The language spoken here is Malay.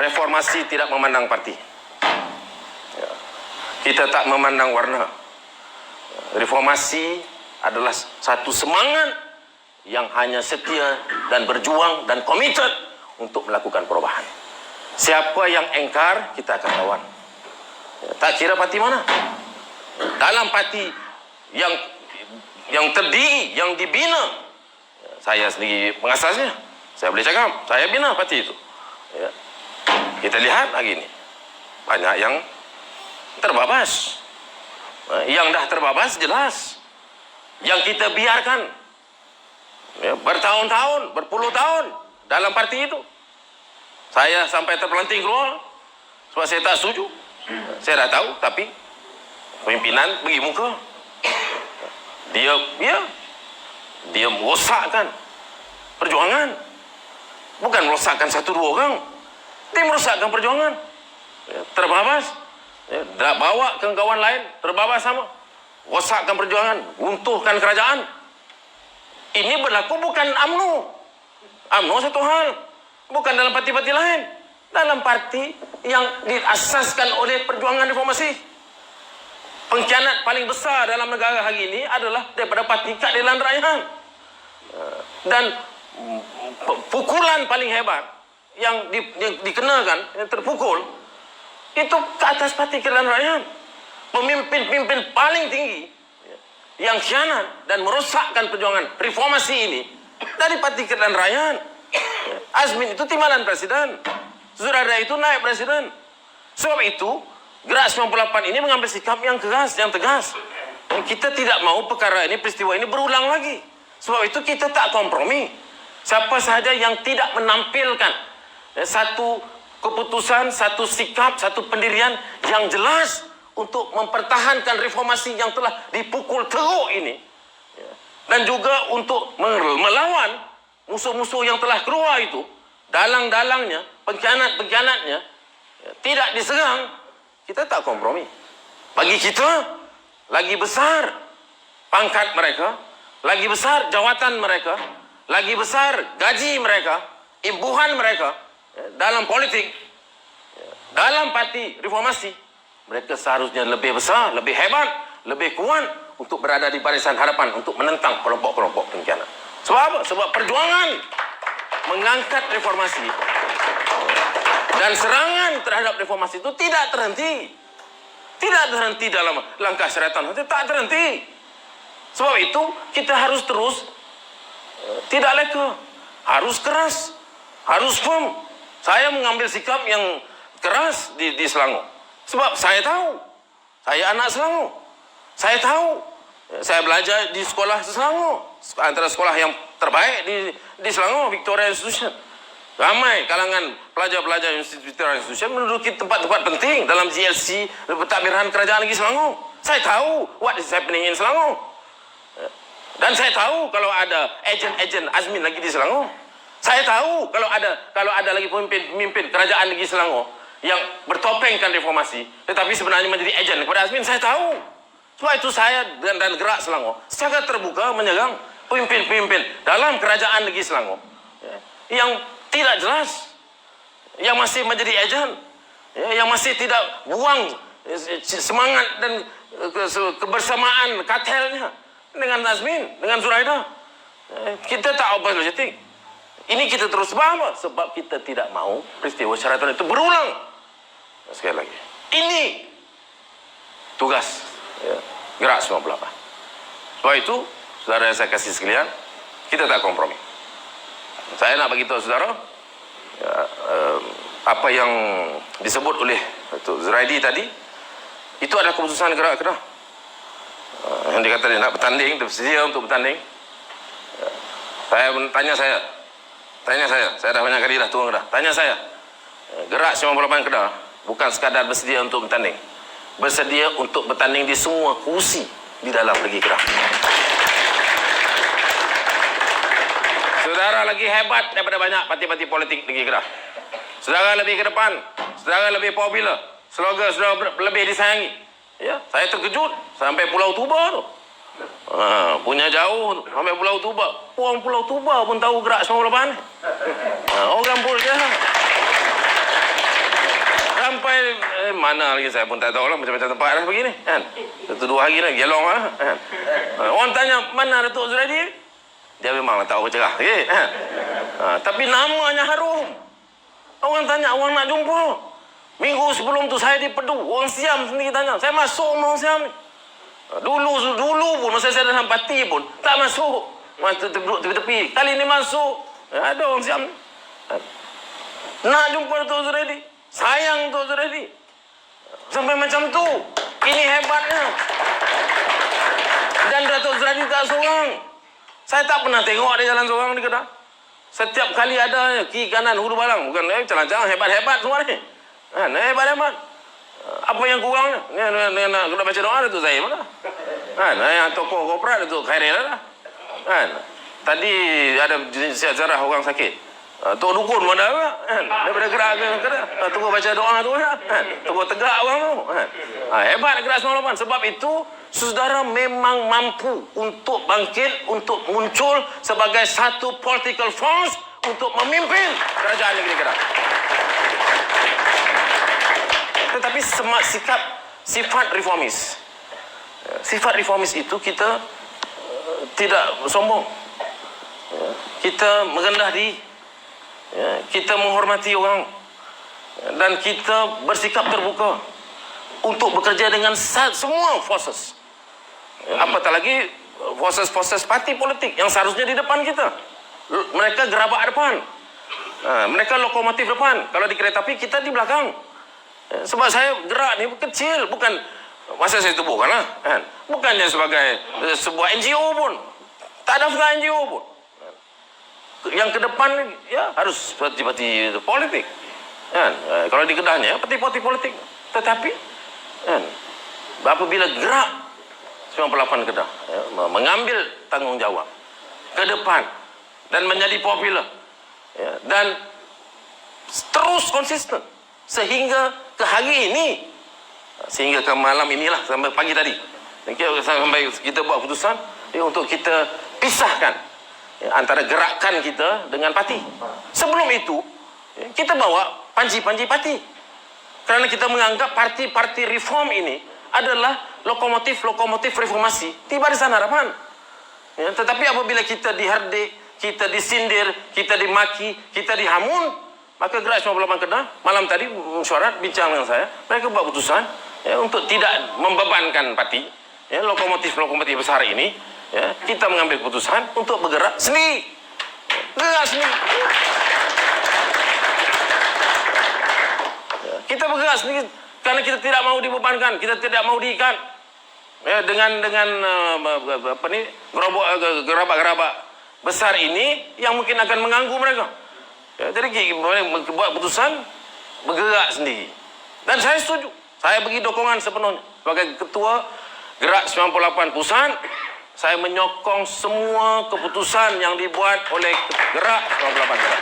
reformasi tidak memandang parti. Ya. Kita tak memandang warna. Reformasi adalah satu semangat yang hanya setia dan berjuang dan komited untuk melakukan perubahan. Siapa yang engkar, kita akan lawan. Ya, tak kira parti mana. Dalam parti yang terdiri, yang dibina, saya sendiri pengasasnya, saya boleh cakap, saya bina parti itu. Ya. Kita lihat lagi ini, banyak yang terbabas. Yang dah terbabas jelas. Yang kita biarkan ya, bertahun-tahun, berpuluh tahun dalam parti itu. Saya sampai terpelanting keluar sebab saya tak setuju. Saya dah tahu, tapi pimpinan bagi muka. Dia merosakkan perjuangan. Bukan merosakkan satu dua orang. Dia merosakkan perjuangan. Ya, terbabas. Ya, bawa ke kawan lain, terbabas sama. Rosakkan perjuangan, runtuhkan kerajaan. Ini berlaku bukan UMNO. UMNO satu hal. Bukan dalam parti-parti lain. Dalam parti yang diasaskan oleh perjuangan reformasi. Pengkhianat paling besar dalam negara hari ini adalah daripada Parti Keadilan Rakyat. Dan pukulan paling hebat yang dikenakan, yang terpukul, itu ke atas Parti Keadilan Rakyat. Pemimpin-pemimpin paling tinggi yang khianat dan merosakkan perjuangan reformasi ini dari Parti Keadilan Rakyat. Azmin itu timbalan presiden. Zuraida itu naik presiden. Sebab itu Gerak 98 ini mengambil sikap yang keras, yang tegas. Dan kita tidak mau perkara ini, peristiwa ini berulang lagi. Sebab itu kita tak kompromi. Siapa sahaja yang tidak menampilkan satu keputusan, satu sikap, satu pendirian yang jelas untuk mempertahankan reformasi yang telah dipukul teruk ini. Dan juga untuk melawan musuh-musuh yang telah keluar itu, dalang-dalangnya, pengkhianat-pengkhianatnya, tidak diserang, kita tak kompromi. Bagi kita, lagi besar pangkat mereka, lagi besar jawatan mereka, lagi besar gaji mereka, imbuhan mereka dalam politik, dalam parti reformasi, mereka seharusnya lebih besar, lebih hebat, lebih kuat untuk berada di barisan hadapan untuk menentang kelompok-kelompok pengkhianat. Sebab apa? Sebab perjuangan mengangkat reformasi dan serangan terhadap reformasi itu tidak terhenti. Tidak terhenti dalam langkah syaratan. Tak terhenti. Sebab itu kita harus terus tidak leka. Harus keras. Harus firm. Saya mengambil sikap yang keras di Selangor. Sebab saya tahu. Saya anak Selangor. Saya tahu. Saya belajar di sekolah Selangor. Antara sekolah yang terbaik di Selangor, Victoria Institution. Ramai kalangan pelajar-pelajar Victoria Institution menduduki tempat-tempat penting dalam GLC, pentadbiran kerajaan negeri Selangor. Saya tahu what is happening in Selangor. Dan saya tahu kalau ada ejen-ejen Azmin lagi di Selangor. Saya tahu kalau ada lagi pemimpin kerajaan negeri Selangor yang bertopengkan reformasi, tetapi sebenarnya menjadi ejen kepada Azmin. Saya tahu. Sebab itu saya dan Gerak Selangor secara terbuka menyerang pemimpin-pemimpin dalam kerajaan negeri Selangor yang tidak jelas, yang masih menjadi ejen, yang masih tidak buang semangat dan kebersamaan kartelnya dengan Azmin, dengan Zuraida. Kita tak apologetik. Ini kita terus sebab sebab kita tidak mau peristiwa syaratan itu berulang. Sekali lagi, ini tugas Gerak 98. Sebab itu, saudara saya kasih sekalian, kita tak kompromi. Saya nak bagi tahu saudara, apa yang disebut oleh Zuraidi tadi, itu adalah keputusan Gerak Kedah. Yang dia kata dia nak bertanding, dia bersedia untuk bertanding. Tanya saya dah banyak kali dah turun Kedah. Tanya saya, Gerak 98 Kedah bukan sekadar bersedia untuk bertanding, bersedia untuk bertanding di semua kursi di dalam negeri Kedah. Saudara lagi hebat daripada banyak parti-parti politik negeri Kedah. Saudara lebih ke depan, saudara lebih popular, slogan saudara lebih disayangi. Ya, saya terkejut sampai Pulau Tuba tu. Punya jauh sampai Pulau Tuba. Orang Pulau Tuba pun tahu Gerak 98. Orang pun je. sampai mana lagi saya pun tak tahu lah, macam-macam tempat dah begini kan. 1-2 hari lagi gelong lah kan. Orang tanya mana Datuk Zuraidi, dia memang tak orang cerah okay, kan. Tapi namanya harum. Orang tanya, orang nak jumpa. Minggu sebelum tu saya di Pedu, orang Siam sendiri tanya, saya masuk sama orang Siam ni. Dulu pun masa saya dalam parti pun tak masuk, masa duduk tepi-tepi. Kali ni masuk, ada orang Siam ni. Nak jumpa Datuk Zuraidi, sayang Datuk Zuraidi. Sampai macam tu. Ini hebatnya. Dan Datuk Zuraidi tak seorang. Saya tak pernah tengok dia jalan seorang di Kedah. Setiap kali ada kiri kanan huru balang, bukan jalan-jalan hebat-hebat semua ni. Hebat-hebat. Apa yang kurang ni? Nak kena baca doa Datuk Zahir mana? Yang tokoh korporat Datuk Khairil lah. Tadi ada sejarah orang sakit. Tok dukun pun ada kan? Daripada gerak ke tunggu baca doa tu kan? Tunggu tegak orang tu kan? Hebat Gerak 98. Sebab itu saudara memang mampu untuk bangkit, untuk muncul sebagai satu political force untuk memimpin kerajaan negeri Kedah. Tetapi sifat reformis. Sifat reformis itu kita tidak sombong. Kita merendah diri. Kita menghormati orang. Dan kita bersikap terbuka untuk bekerja dengan semua forces. Apatah lagi forces parti politik yang seharusnya di depan kita. Mereka gerabak depan. Mereka lokomotif depan. Kalau di kereta api, kita di belakang. Sebab saya gerak ni kecil, bukan masa saya tubuhkan lah, kan? Bukannya sebagai sebuah NGO pun, tak daftar NGO pun. Yang ke depan ya harus parti-parti politik, kan? Kalau di Kedahnya parti-parti politik, tetapi kan, apabila gerak 98 Kedah mengambil tanggungjawab ke depan dan menjadi popular dan terus konsisten sehingga ke hari ini, sehingga ke malam inilah, sampai pagi tadi sampai kita buat keputusan untuk kita pisahkan antara gerakan kita dengan parti. Sebelum itu kita bawa panji-panji parti, kerana kita menganggap parti-parti reform ini adalah lokomotif reformasi di Barisan Harapan. Tetapi apabila kita dihardik, kita disindir, kita dimaki, kita dihamun, maka Gerak 98 Kedah malam tadi mesyuarat bincang dengan saya, mereka buat keputusan untuk tidak membebankan parti, lokomotif besar ini, kita mengambil keputusan untuk bergerak sendiri. Gerak sendiri. Kita bergerak sendiri kerana kita tidak mau dibebankan, kita tidak mau diikat dengan gerabak-gerabak besar ini yang mungkin akan mengganggu mereka. Jadi buat keputusan bergerak sendiri. Dan saya setuju. Saya bagi dukungan sepenuhnya. Sebagai ketua Gerak 98 Pusat, saya menyokong semua keputusan yang dibuat oleh Gerak 98 Kedah.